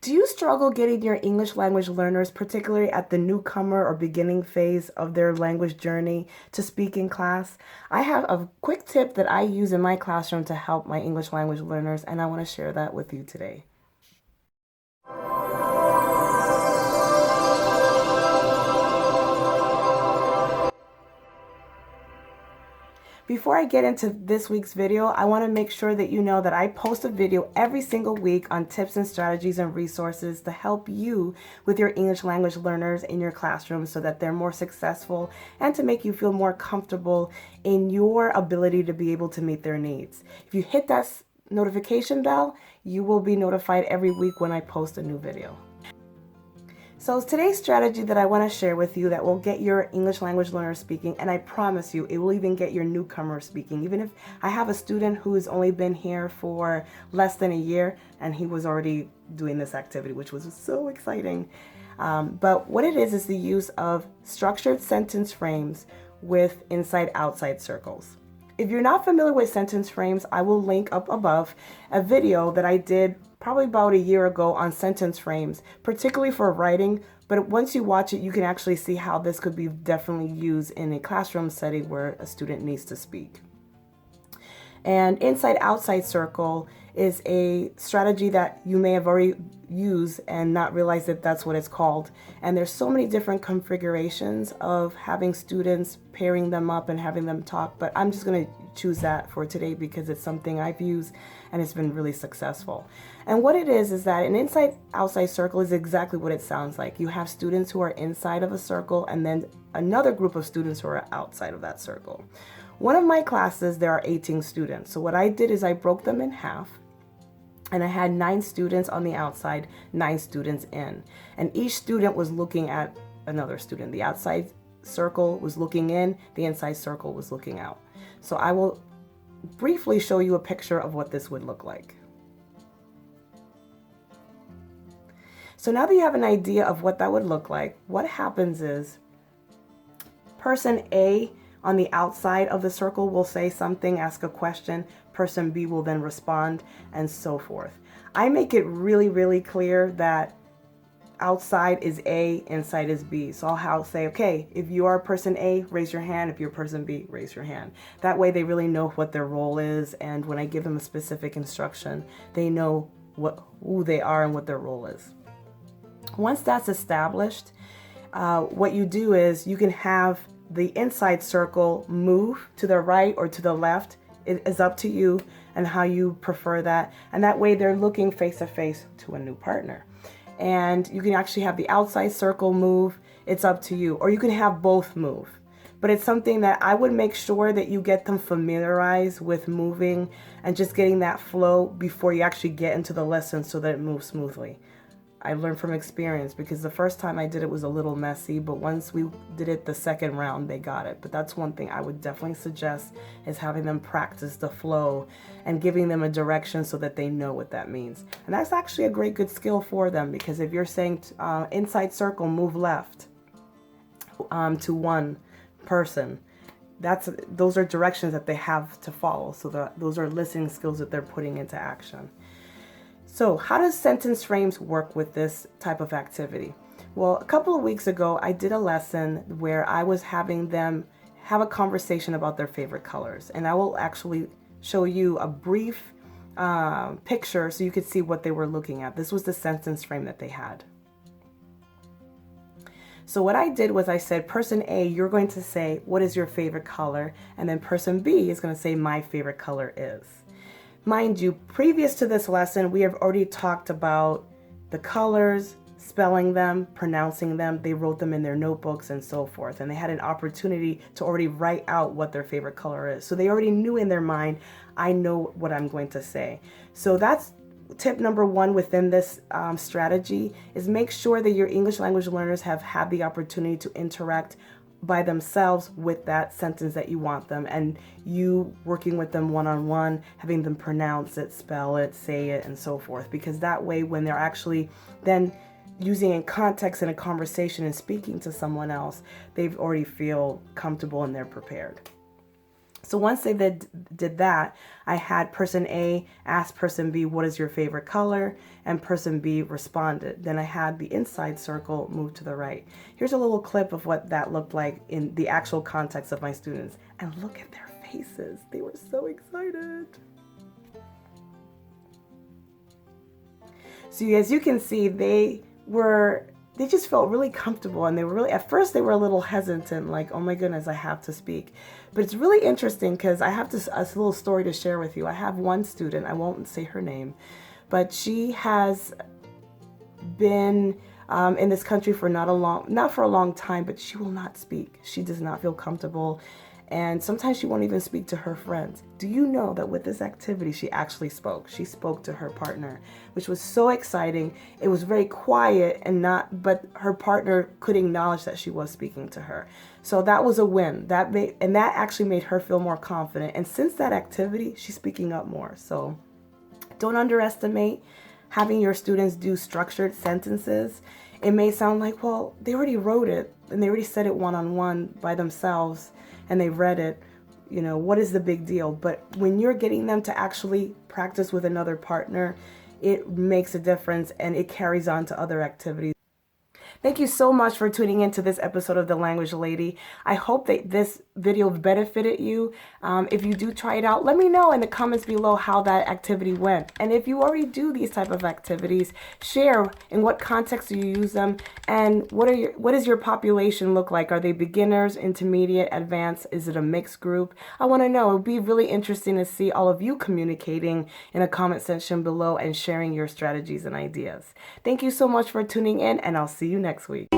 Do you struggle getting your English language learners, particularly at the newcomer or beginning phase of their language journey, to speak in class? I have a quick tip that I use in my classroom to help my English language learners, and I want to share that with you today. Before I get into this week's video, I want to make sure that you know that I post a video every single week on tips and strategies and resources to help you with your English language learners in your classroom so that they're more successful and to make you feel more comfortable in your ability to be able to meet their needs. If you hit that notification bell, you will be notified every week when I post a new video. So today's strategy that I want to share with you that will get your English language learner speaking, and I promise you it will even get your newcomer speaking. Even if I have a student who's only been here for less than a year and he was already doing this activity, which was so exciting. But what it is the use of structured sentence frames with inside-outside circles. If you're not familiar with sentence frames, I will link up above a video that I did probably about a year ago on sentence frames, particularly for writing. But once you watch it, you can actually see how this could be definitely used in a classroom setting where a student needs to speak. And inside-outside circle is a strategy that you may have already used and not realize that that's what it's called. And there's so many different configurations of having students, pairing them up and having them talk, but I'm just going to choose that for today because it's something I've used and it's been really successful. And what it is that an inside-outside circle is exactly what it sounds like. You have students who are inside of a circle and then another group of students who are outside of that circle. One of my classes, there are 18 students. So what I did is I broke them in half and I had 9 students on the outside, 9 students in. And each student was looking at another student. The outside circle was looking in, the inside circle was looking out. So I will briefly show you a picture of what this would look like. So now that you have an idea of what that would look like, what happens is person A on the outside of the circle will say something, ask a question, person B will then respond, and so forth. I make it really, really clear that outside is A, inside is B. So I'll say, okay, if you are person A, raise your hand. If you're person B, raise your hand. That way they really know what their role is, and when I give them a specific instruction, they know who they are and what their role is. Once that's established, what you do is you can have the inside circle move to the right or to the left. It is up to you and how you prefer that. And that way they're looking face to face to a new partner. And you can actually have the outside circle move. It's up to you. Or you can have both move. But it's something that I would make sure that you get them familiarized with moving and just getting that flow before you actually get into the lesson so that it moves smoothly. I learned from experience because the first time I did it was a little messy, but once we did it the second round, they got it. But that's one thing I would definitely suggest is having them practice the flow and giving them a direction so that they know what that means. And that's actually a great good skill for them because if you're saying inside circle, move left to one person, those are directions that they have to follow. So those are listening skills that they're putting into action. So how does sentence frames work with this type of activity? Well, a couple of weeks ago, I did a lesson where I was having them have a conversation about their favorite colors. And I will actually show you a brief picture so you could see what they were looking at. This was the sentence frame that they had. So what I did was I said, person A, you're going to say, what is your favorite color? And then person B is going to say, my favorite color is. Mind you, previous to this lesson, we have already talked about the colors, spelling them, pronouncing them. They wrote them in their notebooks and so forth. And they had an opportunity to already write out what their favorite color is. So they already knew in their mind, I know what I'm going to say. So that's tip number 1 within this strategy is make sure that your English language learners have had the opportunity to interact by themselves with that sentence that you want them, and you working with them one-on-one, having them pronounce it, spell it, say it, and so forth, because that way when they're actually then using in context in a conversation and speaking to someone else, they've already feel comfortable and they're prepared. So once they did that, I had person A ask person B, what is your favorite color? And person B responded. Then I had the inside circle move to the right. Here's a little clip of what that looked like in the actual context of my students. And look at their faces. They were so excited. So as you can see, they just felt really comfortable, and they were really, at first they were a little hesitant, like, oh my goodness, I have to speak. But it's really interesting because I have a little story to share with you. I have one student, I won't say her name, but she has been in this country for not for a long time, but she will not speak. She does not feel comfortable. And sometimes she won't even speak to her friends. Do you know that with this activity, she actually spoke? She spoke to her partner, which was so exciting. It was very quiet but her partner could acknowledge that she was speaking to her. So that was a win. That actually made her feel more confident. And since that activity, she's speaking up more. So don't underestimate having your students do structured sentences. It may sound like, well, they already wrote it and they already said it one-on-one by themselves and they read it, you know, what is the big deal? But when you're getting them to actually practice with another partner, it makes a difference and it carries on to other activities. Thank you so much for tuning into this episode of The Language Lady. I hope that this video benefited you. If you do try it out, let me know in the comments below how that activity went. And if you already do these type of activities, share in what context do you use them, and what does your population look like? Are they beginners, intermediate, advanced? Is it a mixed group? I want to know. It would be really interesting to see all of you communicating in a comment section below and sharing your strategies and ideas. Thank you so much for tuning in, and I'll see you next week.